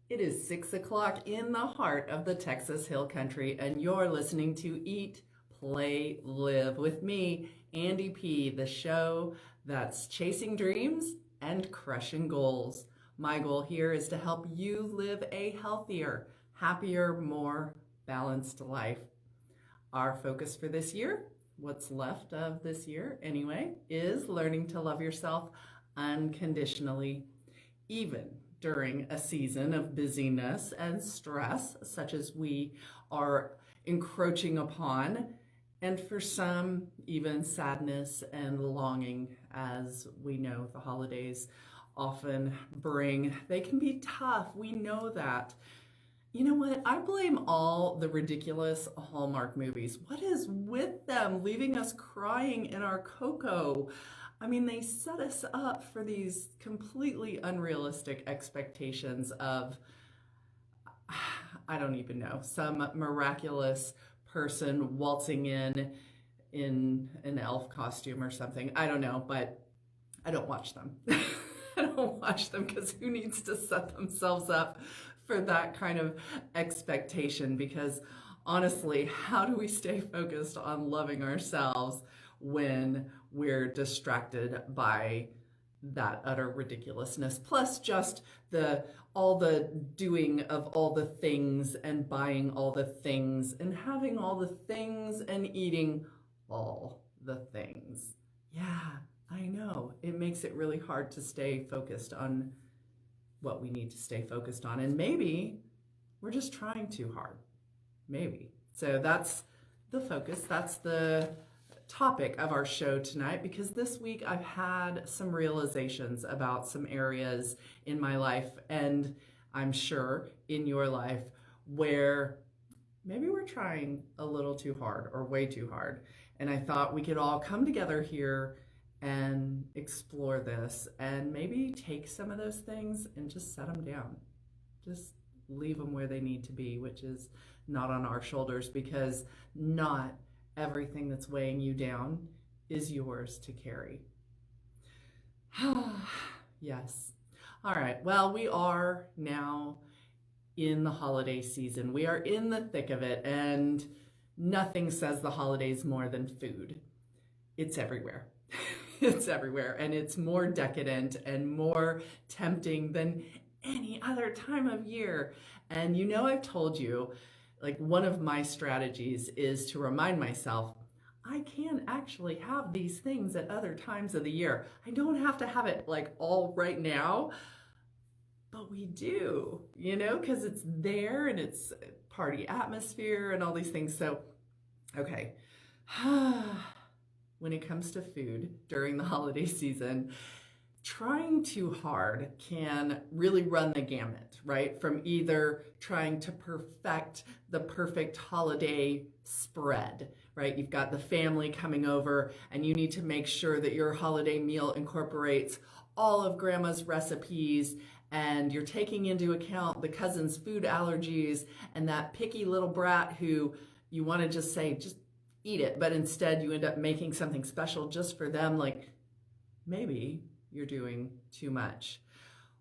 It is 6 o'clock in the heart of the Texas Hill Country, and you're listening to Eat, Play, Live with me, Andi P, the show that's chasing dreams and crushing goals. My goal here is to help you live a healthier, happier, more balanced life. Our focus for this year, what's left of this year anyway, is learning to love yourself unconditionally, even during a season of busyness and stress, such as we are encroaching upon, and for some, even sadness and longing, as we know the holidays often bring. They can be tough, we know that. You know what? I blame all the ridiculous Hallmark movies. What is with them, leaving us crying in our cocoa? I mean, they set us up for these completely unrealistic expectations of, I don't even know, some miraculous person waltzing in an elf costume or something. I don't know, but I don't watch them. I don't watch them because who needs to set themselves up for that kind of expectation? Because honestly, how do we stay focused on loving ourselves when we're distracted by that utter ridiculousness, plus just all the doing of all the things and buying all the things and having all the things and eating all the things? Yeah, I know. It makes it really hard to stay focused on what we need to stay focused on. And maybe we're just trying too hard. Maybe. So that's the focus. That's the topic of our show tonight, because this week I've had some realizations about some areas in my life, and I'm sure in your life, where maybe we're trying a little too hard or way too hard. And I thought we could all come together here and explore this and maybe take some of those things and just set them down. Just leave them where they need to be, which is not on our shoulders, because not everything that's weighing you down is yours to carry. Yes. All right. Well, we are now in the holiday season. We are in the thick of it, and nothing says the holidays more than food. It's everywhere. It's everywhere, and it's more decadent and more tempting than any other time of year. And you know, I've told you, like, one of my strategies is to remind myself, I can actually have these things at other times of the year. I don't have to have it like all right now, but we do, you know, because it's there and it's party atmosphere and all these things. So, okay. When it comes to food during the holiday season, trying too hard can really run the gamut, right? From either trying to perfect the perfect holiday spread, right? You've got the family coming over and you need to make sure that your holiday meal incorporates all of grandma's recipes, and you're taking into account the cousin's food allergies and that picky little brat who you want to just say, just eat it, but instead you end up making something special just for them. Like, maybe you're doing too much.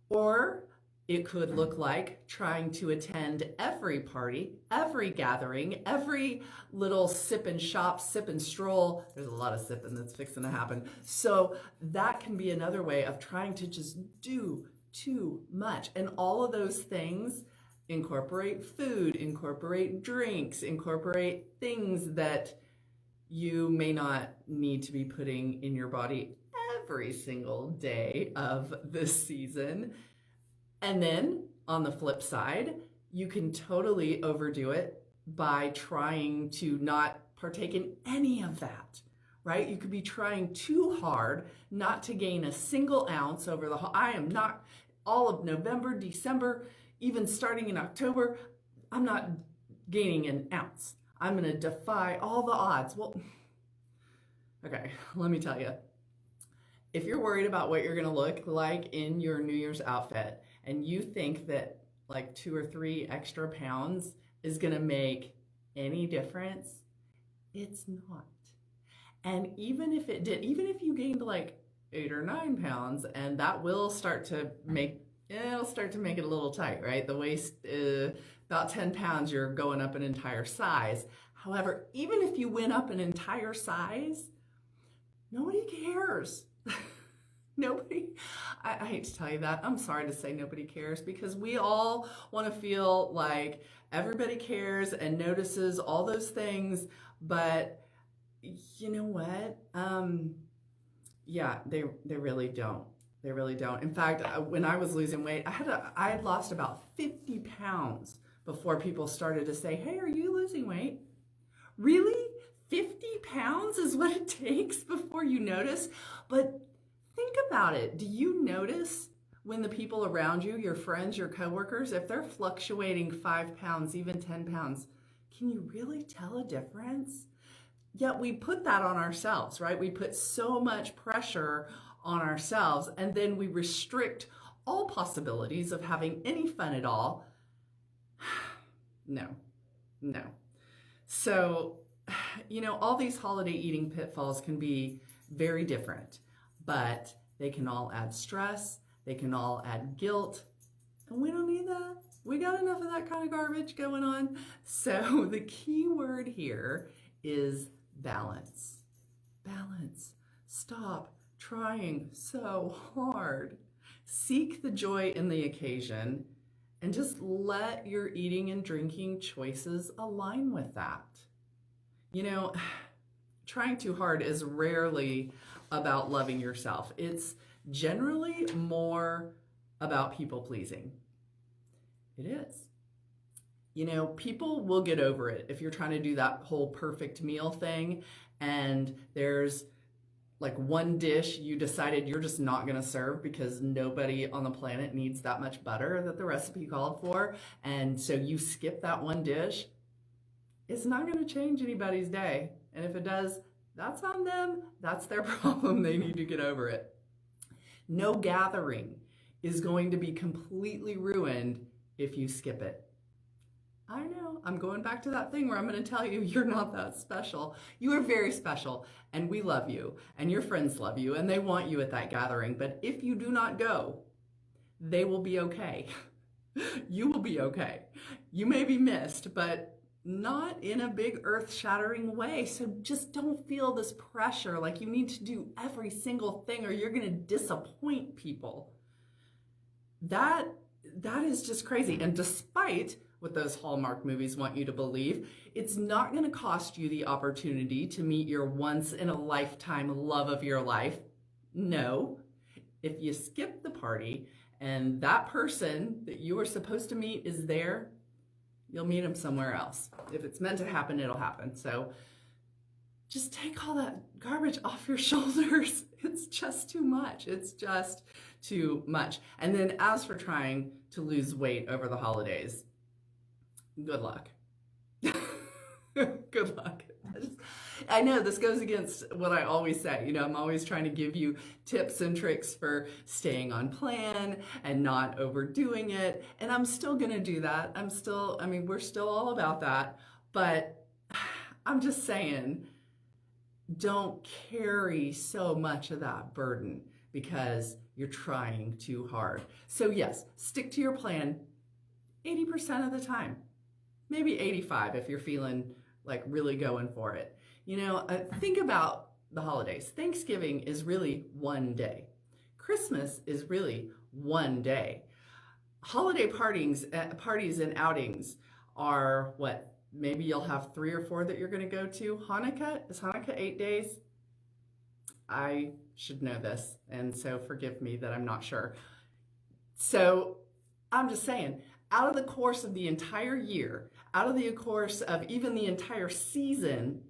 Or it could look like trying to attend every party, every gathering, every little sip and shop, sip and stroll. There's a lot of sipping that's fixing to happen. So that can be another way of trying to just do too much. And all of those things incorporate food, incorporate drinks, incorporate things that you may not need to be putting in your body every single day of this season. And then on the flip side, you can totally overdo it by trying to not partake in any of that, right? You could be trying too hard not to gain a single ounce over I am not, all of November, December, even starting in October, I'm not gaining an ounce. I'm going to defy all the odds. Well, okay, let me tell you. If you're worried about what you're going to look like in your New Year's outfit, and you think that like 2 or 3 extra pounds is going to make any difference, it's not. And even if you gained like 8 or 9 pounds, and that will start to make it'll start to make it a little tight, right? The waist, about 10 pounds, you're going up an entire size. However, even if you went up an entire size, nobody cares. Nobody, I hate to tell you that. I'm sorry to say nobody cares, because we all want to feel like everybody cares and notices all those things. But you know what? Yeah, they really don't. They really don't. In fact, when I was losing weight, I had lost about 50 pounds before people started to say, "Hey, are you losing weight?" Really? 50 pounds is what it takes before you notice? But think about it. Do you notice when the people around you, your friends, your coworkers, if they're fluctuating 5 pounds, even 10 pounds, can you really tell a difference? Yet we put that on ourselves, right? We put so much pressure on ourselves, and then we restrict all possibilities of having any fun at all. No, no. So, all these holiday eating pitfalls can be very different, but they can all add stress, they can all add guilt, and we don't need that. We got enough of that kind of garbage going on. So the key word here is balance. Balance. Stop trying so hard. Seek the joy in the occasion, and just let your eating and drinking choices align with that. Trying too hard is rarely about loving yourself. It's generally more about people pleasing. It is. People will get over it if you're trying to do that whole perfect meal thing, and there's like one dish you decided you're just not going to serve because nobody on the planet needs that much butter that the recipe called for, and so you skip that one dish. It's not going to change anybody's day, and if it does, that's on them. That's their problem. They need to get over it. No gathering is going to be completely ruined if you skip it. I know, I'm going back to that thing where I'm going to tell you you're not that special. You are very special, and we love you, and your friends love you, and they want you at that gathering. But if you do not go, they will be okay. You will be okay. You may be missed, but not in a big earth-shattering way. So just don't feel this pressure like you need to do every single thing or you're going to disappoint people. That is just crazy. And despite what those Hallmark movies want you to believe, it's not going to cost you the opportunity to meet your once-in-a-lifetime love of your life. No. If you skip the party and that person that you were supposed to meet is there, you'll meet them somewhere else. If it's meant to happen, it'll happen. So just take all that garbage off your shoulders. It's just too much. It's just too much. And then as for trying to lose weight over the holidays, good luck. Good luck. I know this goes against what I always say. I'm always trying to give you tips and tricks for staying on plan and not overdoing it. And I'm still going to do that. We're still all about that. But I'm just saying, don't carry so much of that burden because you're trying too hard. So yes, stick to your plan 80% of the time. Maybe 85 if you're feeling like really going for it. Think about the holidays. Thanksgiving is really one day. Christmas is really one day. Holiday parties and outings are what? Maybe you'll have 3 or 4 that you're going to go to. Is Hanukkah 8 days? I should know this, and so forgive me that I'm not sure. So I'm just saying, out of the course of the entire year, out of the course of even the entire season,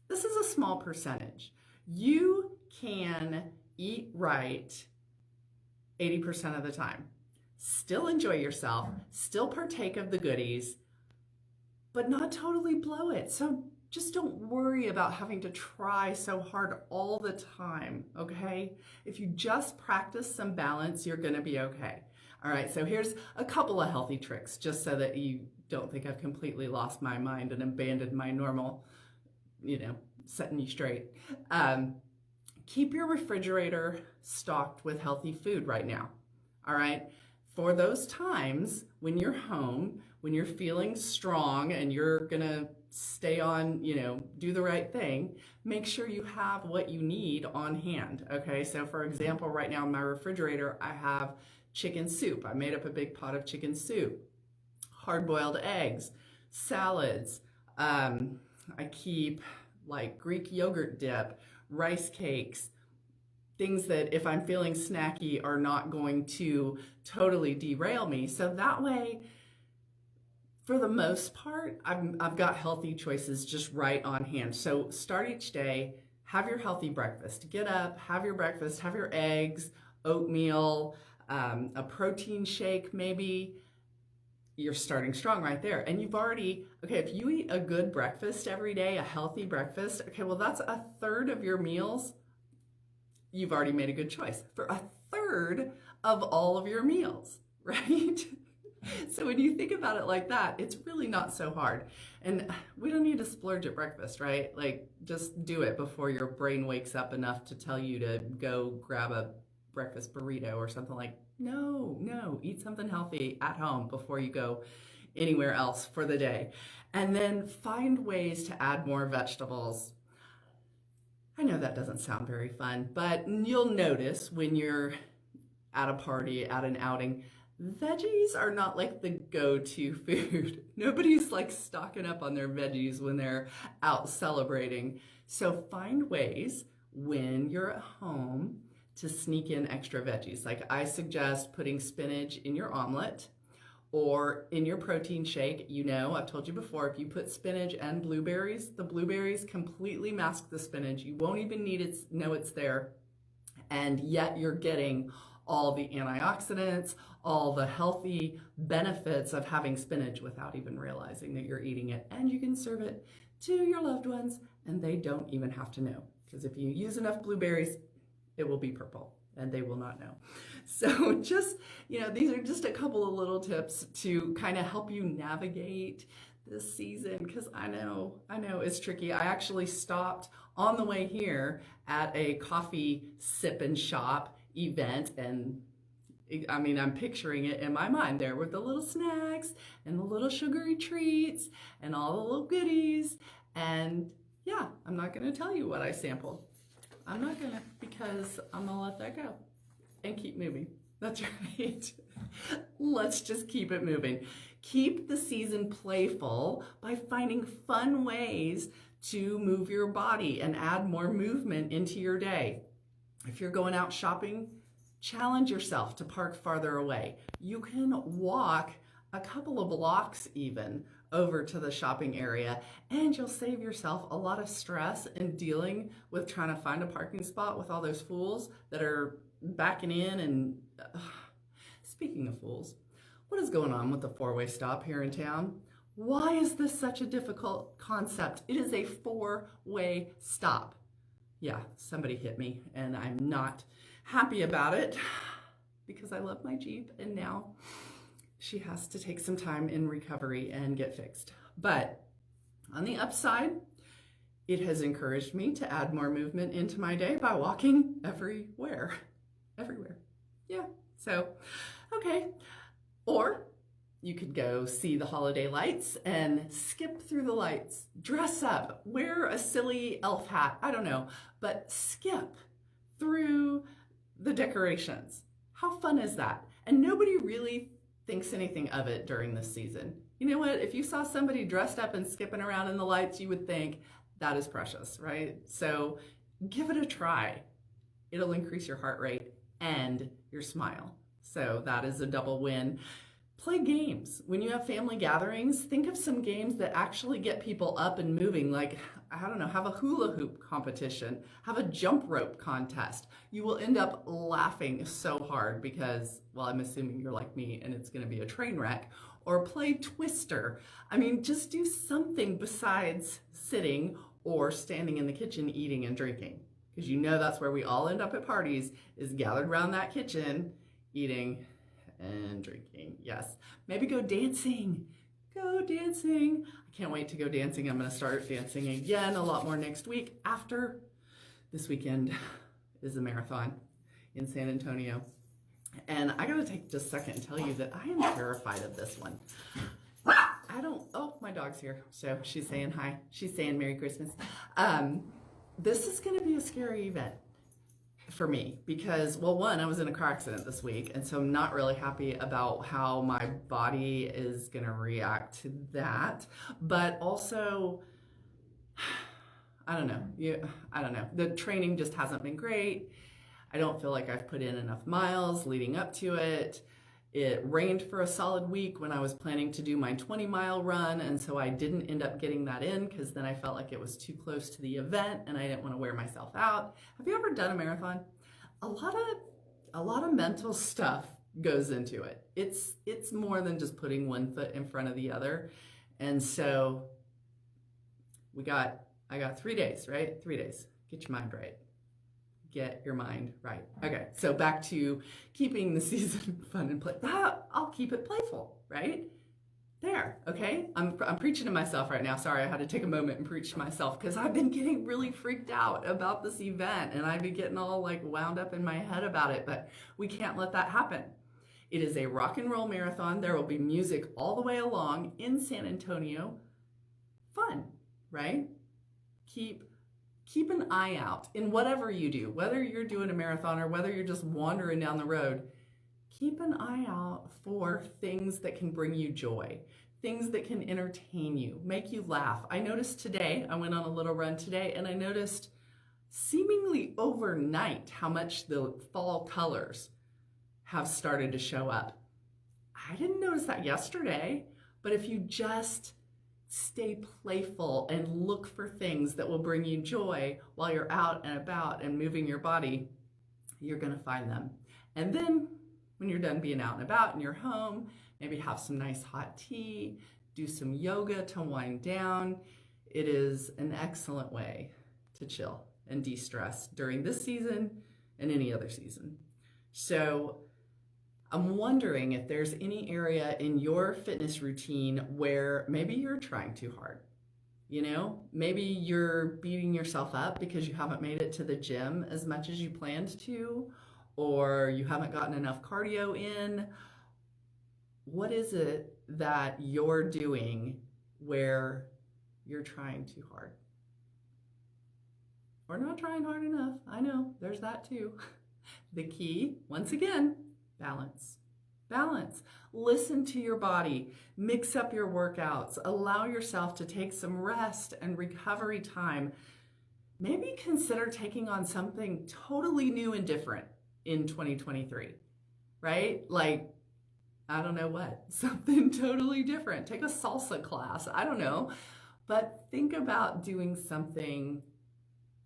this is a small percentage. You can eat right 80% of the time. Still enjoy yourself, still partake of the goodies, but not totally blow it. So just don't worry about having to try so hard all the time, okay? If you just practice some balance, you're gonna be okay. All right, so here's a couple of healthy tricks just so that you don't think I've completely lost my mind and abandoned my normal, setting you straight. Keep your refrigerator stocked with healthy food right now, all right? for those times when you're home, when you're feeling strong and you're gonna stay on, do the right thing, make sure you have what you need on hand. Okay, so for example, right now in my refrigerator, I have chicken soup. I made up a big pot of chicken soup, hard-boiled eggs, salads. I keep like Greek yogurt dip, rice cakes, things that if I'm feeling snacky are not going to totally derail me. So that way, for the most part, I've got healthy choices just right on hand. So start each day, have your healthy breakfast. Get up, have your breakfast, have your eggs, oatmeal, a protein shake maybe. You're starting strong right there. And you've already, okay, if you eat a good breakfast every day, a healthy breakfast, okay, well, that's a third of your meals. You've already made a good choice for a third of all of your meals, right? So when you think about it like that, it's really not so hard. And we don't need to splurge at breakfast, right? Like, just do it before your brain wakes up enough to tell you to go grab a breakfast burrito or something. Like, no, eat something healthy at home before you go anywhere else for the day. And then find ways to add more vegetables. I know that doesn't sound very fun, but you'll notice when you're at a party, at an outing, veggies are not like the go-to food. Nobody's like stocking up on their veggies when they're out celebrating. So find ways when you're at home to sneak in extra veggies. Like I suggest putting spinach in your omelet or in your protein shake. I've told you before, if you put spinach and blueberries, the blueberries completely mask the spinach. You won't even know it's there. And yet you're getting all the antioxidants, all the healthy benefits of having spinach without even realizing that you're eating it. And you can serve it to your loved ones and they don't even have to know. Because if you use enough blueberries, it will be purple and they will not know. So just, these are just a couple of little tips to kind of help you navigate this season, because I know it's tricky. I actually stopped on the way here at a coffee sip and shop event, and I'm picturing it in my mind there with the little snacks and the little sugary treats and all the little goodies. And yeah, I'm not going to tell you what I sampled. I'm not going to, because I'm going to let that go and keep moving. That's right. Let's just keep it moving. Keep the season playful by finding fun ways to move your body and add more movement into your day. If you're going out shopping, challenge yourself to park farther away. You can walk a couple of blocks even over to the shopping area, and you'll save yourself a lot of stress in dealing with trying to find a parking spot with all those fools that are backing in. And speaking of fools, what is going on with the four-way stop here in town? Why is this such a difficult concept? It is a four-way stop. Yeah, somebody hit me and I'm not happy about it because I love my Jeep and now she has to take some time in recovery and get fixed. But on the upside, it has encouraged me to add more movement into my day by walking everywhere. Yeah, so, okay. Or you could go see the holiday lights and skip through the lights, dress up, wear a silly elf hat, I don't know, but skip through the decorations. How fun is that? And nobody really thinks anything of it during this season. You know what? If you saw somebody dressed up and skipping around in the lights, you would think that is precious, right? So give it a try. It'll increase your heart rate and your smile. So that is a double win. Play games. When you have family gatherings, think of some games that actually get people up and moving, like, I don't know, have a hula hoop competition, have a jump rope contest. You will end up laughing so hard because, well, I'm assuming you're like me and it's going to be a train wreck. Or play Twister. Just do something besides sitting or standing in the kitchen eating and drinking. Because that's where we all end up at parties, is gathered around that kitchen, eating and drinking. Yes. Maybe go dancing. Go dancing. I can't wait to go dancing. I'm going to start dancing again a lot more next week. After this weekend is a marathon in San Antonio. And I gotta take just a second and tell you that I am terrified of this one. Oh, my dog's here. So she's saying hi. She's saying Merry Christmas. This is gonna be a scary event for me because, well, one, I was in a car accident this week, and so I'm not really happy about how my body is gonna react to that. But also, I don't know. I don't know. The training just hasn't been great. I don't feel like I've put in enough miles leading up to it. It rained for a solid week when I was planning to do my 20-mile run, and so I didn't end up getting that in because then I felt like it was too close to the event and I didn't want to wear myself out. Have you ever done a marathon? A lot of mental stuff goes into it. It's more than just putting one foot in front of the other. And so I got 3 days, right? 3 days. Get your mind right. Get your mind right. Okay, so back to keeping the season fun and play. I'll keep it playful, right? There, okay? I'm preaching to myself right now. Sorry, I had to take a moment and preach to myself because I've been getting really freaked out about this event and I've been getting all like wound up in my head about it, but we can't let that happen. It is a rock and roll marathon. There will be music all the way along in San Antonio. Fun, right? Keep an eye out in whatever you do, whether you're doing a marathon or whether you're just wandering down the road. Keep an eye out for things that can bring you joy, things that can entertain you, make you laugh. I noticed today, I went on a little run today, and I noticed seemingly overnight how much the fall colors have started to show up. I didn't notice that yesterday, but if you just stay playful and look for things that will bring you joy while you're out and about and moving your body, you're going to find them. And then when you're done being out and about in your home, maybe have some nice hot tea, do some yoga to wind down. It is an excellent way to chill and de-stress during this season and any other season. So I'm wondering if there's any area in your fitness routine where maybe you're trying too hard. You know, maybe you're beating yourself up because you haven't made it to the gym as much as you planned to, or you haven't gotten enough cardio in. What is it that you're doing where you're trying too hard? Or not trying hard enough? I know, there's that too. The key, once again, balance. Balance. Listen to your body. Mix up your workouts. Allow yourself to take some rest and recovery time. Maybe consider taking on something totally new and different in 2023, right? Like, I don't know what, something totally different. Take a salsa class. I don't know. But think about doing something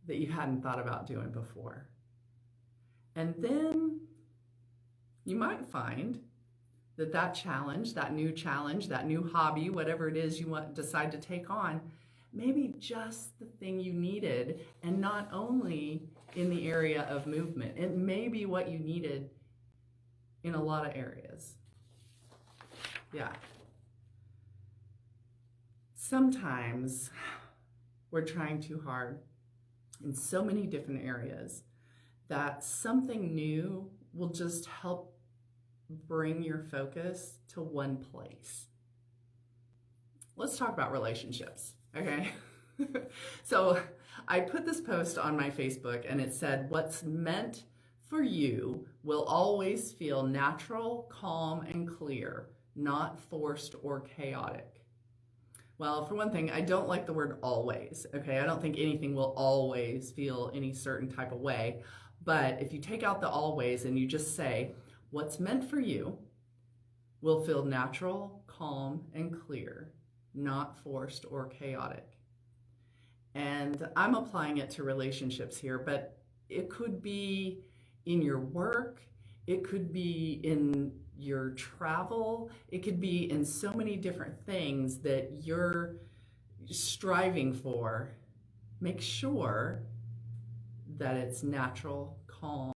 that you hadn't thought about doing before. And then you might find that challenge, that new hobby, whatever it is you decide to take on, maybe just the thing you needed, and not only in the area of movement. It may be what you needed in a lot of areas. Yeah. Sometimes we're trying too hard in so many different areas that something new will just help bring your focus to one place. Let's talk about relationships, okay? So I put this post on my Facebook and it said, what's meant for you will always feel natural, calm, and clear, not forced or chaotic. Well, for one thing, I don't like the word always, okay? I don't think anything will always feel any certain type of way. But if you take out the always and you just say, what's meant for you will feel natural, calm, and clear, not forced or chaotic. And I'm applying it to relationships here, but it could be in your work, it could be in your travel, it could be in so many different things that you're striving for. Make sure that it's natural, calm,